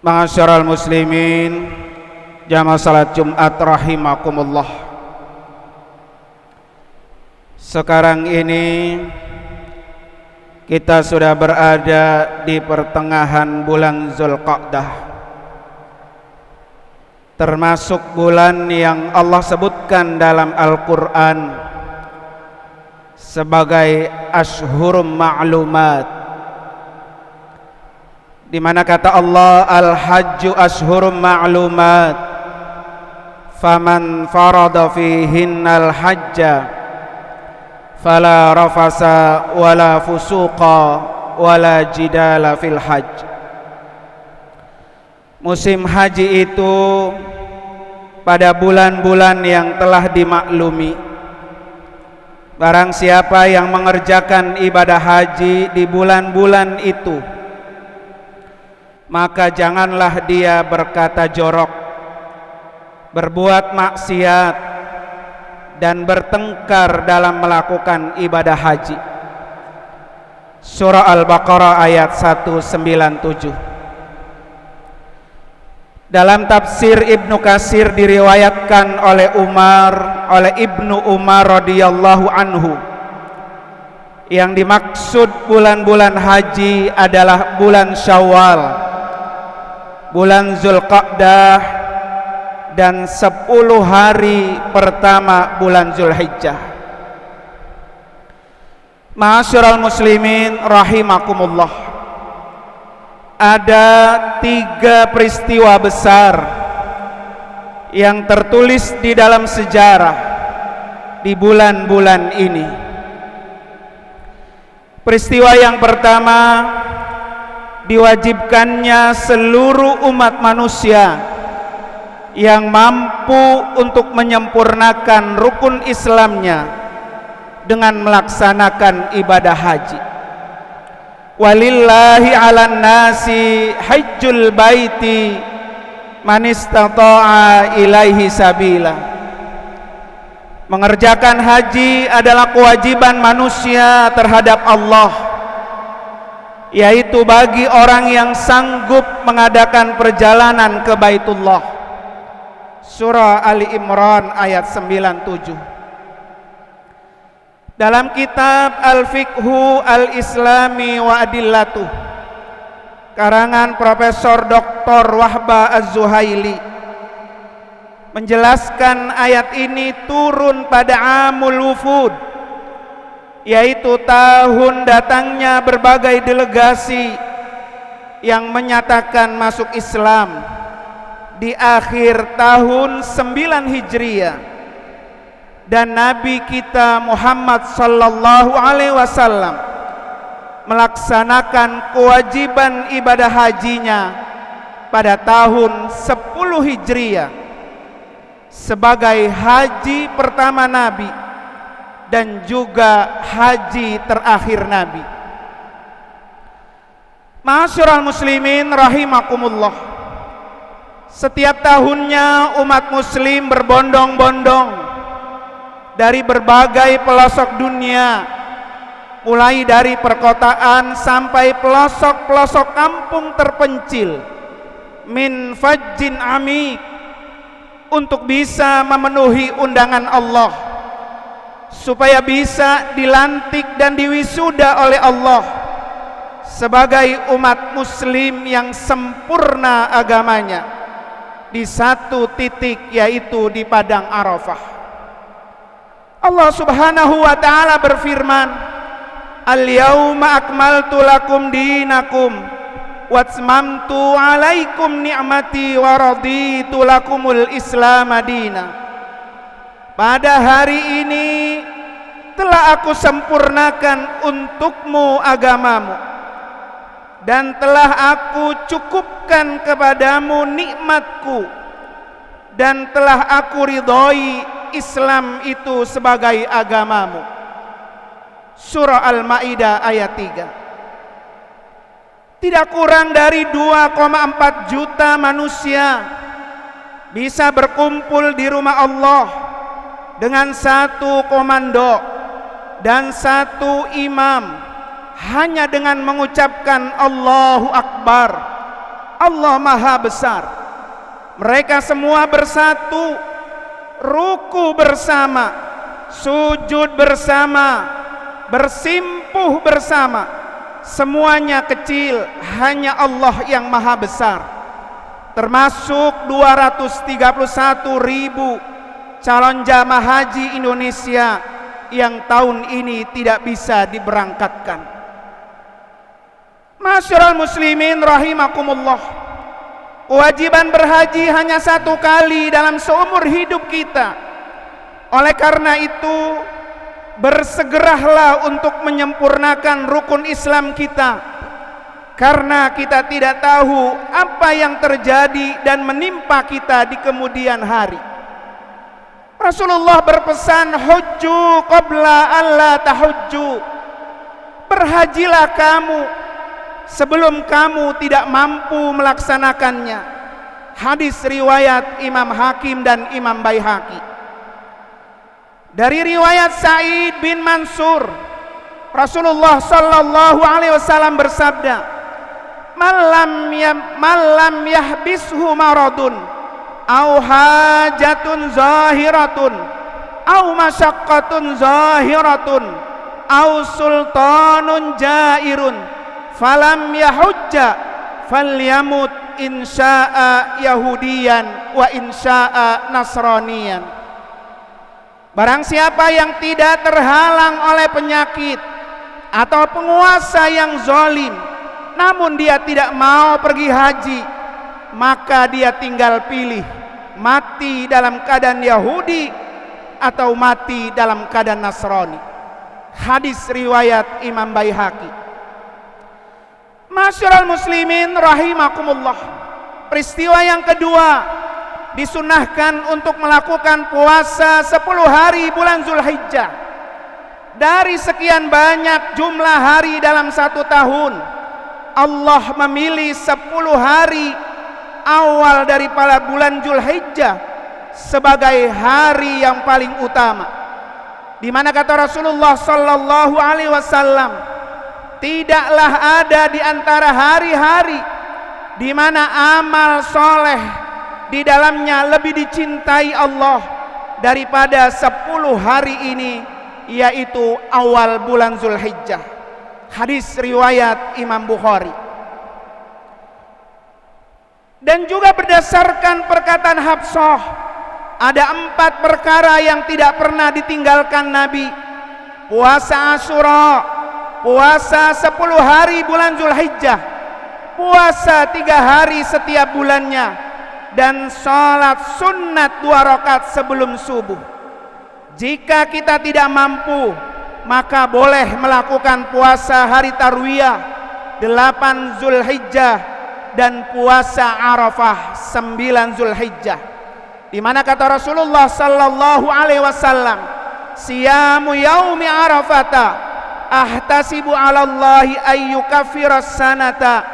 Ma'asyiral muslimin, jamaah salat Jumat rahimakumullah. Sekarang ini kita sudah berada di pertengahan bulan Zulqa'dah, termasuk bulan yang Allah sebutkan dalam Al-Quran sebagai ashhurum ma'lumat, di mana kata Allah, al-hajju ashhurum ma'lumat faman farada fihinnal hajja fala rafasa wala fusuqa wala jidala fil hajj. Musim haji itu pada bulan-bulan yang telah dimaklumi. Barang siapa yang mengerjakan ibadah haji di bulan-bulan itu, maka janganlah dia berkata jorok, berbuat maksiat, dan bertengkar dalam melakukan ibadah haji. Surah Al-Baqarah ayat 197. Dalam tafsir Ibnu Katsir diriwayatkan oleh Ibnu Umar radhiyallahu anhu, yang dimaksud bulan-bulan haji adalah bulan Syawal, bulan Zulqa'dah, dan 10 hari pertama bulan Zulhijjah. Ma'asyiral muslimin rahimakumullah, ada 3 peristiwa besar yang tertulis di dalam sejarah di bulan-bulan ini. Peristiwa yang pertama, diwajibkannya seluruh umat manusia yang mampu untuk menyempurnakan rukun Islamnya dengan melaksanakan ibadah haji. Walillahi 'alan nasi hajjul baiti man istata'a ilaihi sabila. Mengerjakan haji adalah kewajiban manusia terhadap Allah, yaitu bagi orang yang sanggup mengadakan perjalanan ke Baitullah. Surah Ali Imran ayat 97. Dalam kitab Al-Fiqhu Al-Islami wa Adillatuh, karangan Profesor Dr. Wahbah Az-Zuhaili, menjelaskan ayat ini turun pada Amul Wufud, yaitu tahun datangnya berbagai delegasi yang menyatakan masuk Islam di akhir tahun 9 Hijriah, dan Nabi kita Muhammad sallallahu alaihi wasallam melaksanakan kewajiban ibadah hajinya pada tahun 10 Hijriah sebagai haji pertama Nabi dan juga haji terakhir Nabi. Ma'asyiral muslimin rahimakumullah, setiap tahunnya umat muslim berbondong-bondong dari berbagai pelosok dunia, mulai dari perkotaan sampai pelosok-pelosok kampung terpencil, min fajjin amik, untuk bisa memenuhi undangan Allah, supaya bisa dilantik dan diwisuda oleh Allah sebagai umat muslim yang sempurna agamanya di satu titik, yaitu di padang Arafah. Allah subhanahu wa ta'ala berfirman, al-yawma akmaltu lakum dinakum watmamtu alaikum ni'mati wa raditu lakumul islam madina. Pada hari ini telah aku sempurnakan untukmu agamamu, dan telah aku cukupkan kepadamu nikmatku, dan telah aku ridhoi Islam itu sebagai agamamu. Surah Al-Maidah ayat 3. Tidak kurang dari 2,4 juta manusia bisa berkumpul di rumah Allah dengan satu komando dan satu imam, hanya dengan mengucapkan Allahu Akbar, Allah Maha Besar. Mereka semua bersatu, ruku bersama, sujud bersama, bersimpuh bersama. Semuanya kecil, hanya Allah yang Maha Besar. Termasuk 231.000 calon jamaah haji Indonesia yang tahun ini tidak bisa diberangkatkan. Masyarul muslimin rahimakumullah, kewajiban berhaji hanya satu kali dalam seumur hidup kita. Oleh karena itu, bersegeralah untuk menyempurnakan rukun Islam kita, karena kita tidak tahu apa yang terjadi dan menimpa kita di kemudian hari. Rasulullah berpesan, hujju qabla alla tahujju. Berhajilah kamu sebelum kamu tidak mampu melaksanakannya. Hadis riwayat Imam Hakim dan Imam Baihaqi. Dari riwayat Sa'id bin Mansur, Rasulullah sallallahu alaihi wasallam bersabda, "Malam yahbishu maradun au hajatun zahiratun au masyaqqatun zahiratun au sultanun jairun falam yahujja falyamut insya'a yahudiyan wa insya'a nasraniyan." Barang siapa yang tidak terhalang oleh penyakit atau penguasa yang zalim, namun dia tidak mau pergi haji, maka dia tinggal pilih mati dalam keadaan Yahudi atau mati dalam keadaan Nasrani. Hadis riwayat Imam Baihaqi. Masyarul muslimin rahimakumullah, peristiwa yang kedua, disunahkan untuk melakukan puasa 10 hari bulan Zulhijjah. Dari sekian banyak jumlah hari dalam satu tahun, Allah memilih 10 hari awal daripada bulan Zulhijjah sebagai hari yang paling utama, di mana kata Rasulullah sallallahu alaihi wasallam, tidaklah ada di antara hari-hari di mana amal soleh di dalamnya lebih dicintai Allah daripada 10 hari ini, yaitu awal bulan Zulhijjah. Hadis riwayat Imam Bukhari. Dan juga berdasarkan perkataan Hafsah, ada 4 perkara yang tidak pernah ditinggalkan Nabi. Puasa Asyura, puasa 10 hari bulan Zulhijjah, puasa 3 hari setiap bulannya, dan salat sunnat 2 rakaat sebelum subuh. Jika kita tidak mampu, maka boleh melakukan puasa hari Tarwiyah 8 Zulhijjah dan puasa Arafah 9 Zulhijjah, di mana kata Rasulullah sallallahu alaihi wasallam, siyamu yaumi Arafata ahtasibu 'ala Allahi ayyukaffira sanata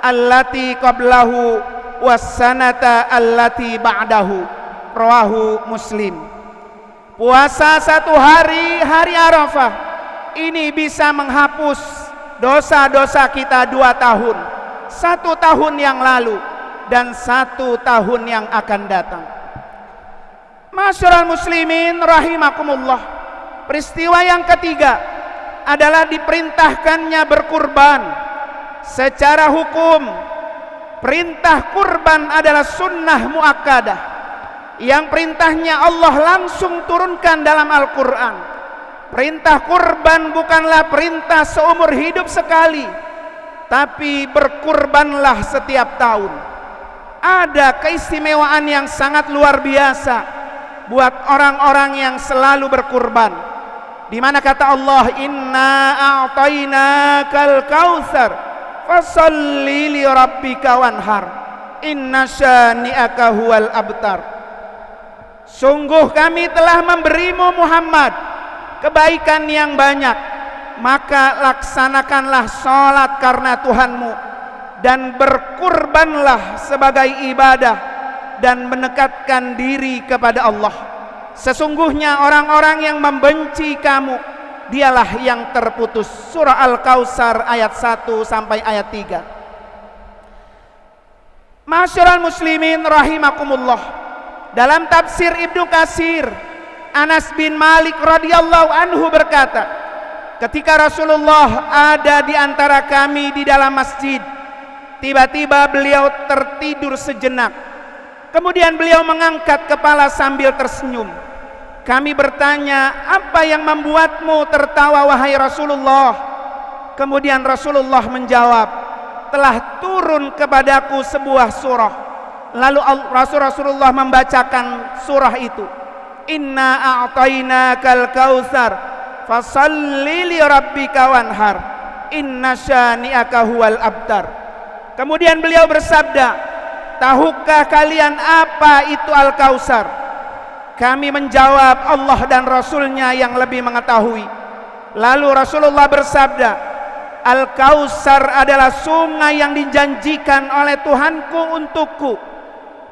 allati qablahu wassanata allati ba'dahu. Rawahu Muslim. Puasa 1 hari, hari Arafah, ini bisa menghapus dosa-dosa kita 2 tahun, 1 tahun yang lalu dan 1 tahun yang akan datang. Masyarul muslimin rahimakumullah, peristiwa yang ketiga adalah diperintahkannya berkurban. Secara hukum, perintah kurban adalah sunnah muakkadah yang perintahnya Allah langsung turunkan dalam Al-Quran. Perintah kurban bukanlah perintah seumur hidup sekali, tapi berkurbanlah setiap tahun. Ada keistimewaan yang sangat luar biasa buat orang-orang yang selalu berkurban, di mana kata Allah, inna a'tainakal kautsar fasalli li rabbika wanhar inna syani'aka huwal abtar. Sungguh kami telah memberimu Muhammad kebaikan yang banyak, maka laksanakanlah salat karena Tuhanmu dan berkurbanlah sebagai ibadah dan mendekatkan diri kepada Allah. Sesungguhnya orang-orang yang membenci kamu, dialah yang terputus. Surah Al-Kautsar ayat 1 sampai ayat 3. Ma'asyiral muslimin rahimakumullah, dalam tafsir Ibnu Katsir, Anas bin Malik radhiyallahu anhu berkata, ketika Rasulullah ada di antara kami di dalam masjid, tiba-tiba beliau tertidur sejenak. Kemudian beliau mengangkat kepala sambil tersenyum. Kami bertanya, apa yang membuatmu tertawa wahai Rasulullah? Kemudian Rasulullah menjawab, telah turun kepadaku sebuah surah. Lalu Rasulullah membacakan surah itu. Inna a'tainakal kautsar fasalli li rabbika wanhar inna syani'aka huwal abtar. Kemudian beliau bersabda, tahukah kalian apa itu Al-Kautsar? Kami menjawab, Allah dan Rasulnya yang lebih mengetahui. Lalu Rasulullah bersabda, Al-Kautsar adalah sungai yang dijanjikan oleh Tuhanku untukku.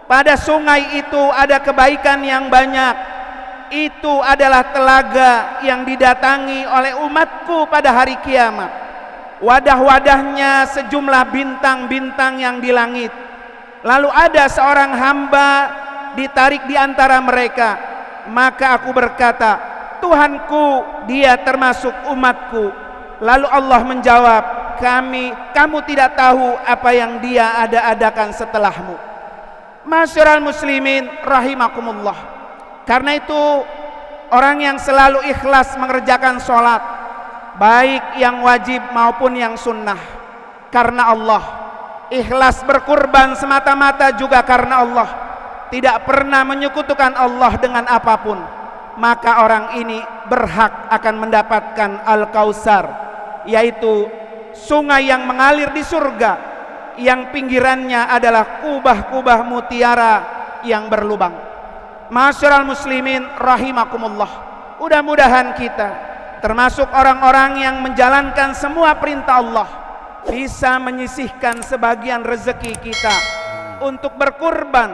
Pada sungai itu ada kebaikan yang banyak. Itu adalah telaga yang didatangi oleh umatku pada hari kiamat. Wadah-wadahnya sejumlah bintang-bintang yang di langit. Lalu ada seorang hamba ditarik di antara mereka. Maka aku berkata, Tuhanku, dia termasuk umatku. Lalu Allah menjawab, kamu tidak tahu apa yang dia ada-adakan setelahmu. Ma'asyiral muslimin rahimakumullah. Karena itu orang yang selalu ikhlas mengerjakan sholat, baik yang wajib maupun yang sunnah, karena Allah, ikhlas berkurban semata-mata juga karena Allah, tidak pernah menyekutukan Allah dengan apapun, maka orang ini berhak akan mendapatkan Al-Kautsar, yaitu sungai yang mengalir di surga, yang pinggirannya adalah kubah-kubah mutiara yang berlubang. Ma'asyiral muslimin rahimakumullah, mudah-mudahan kita termasuk orang-orang yang menjalankan semua perintah Allah, bisa menyisihkan sebagian rezeki kita untuk berkurban,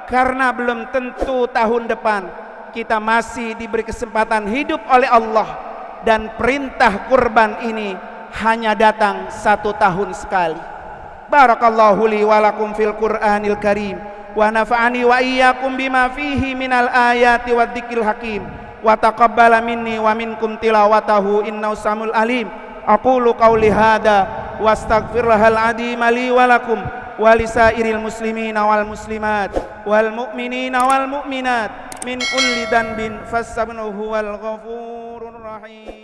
karena belum tentu tahun depan kita masih diberi kesempatan hidup oleh Allah, dan perintah kurban ini hanya datang 1 tahun sekali. Barakallahu li wa lakum fil Qur'anil Karim, wa nafa'ani wa iyyakum bima fihi minal ayati wadh-dzikril hakim, wa taqabbala minni wa minkum tilawatahu innahu samul alim. Aqulu qawli hadza wa astaghfirullahal adzim li wa lakum wa lisairil muslimina wal muslimat wal mu'minina wal mu'minat min kulli dhanbin fastaghfiruhu wal ghafurur rahim.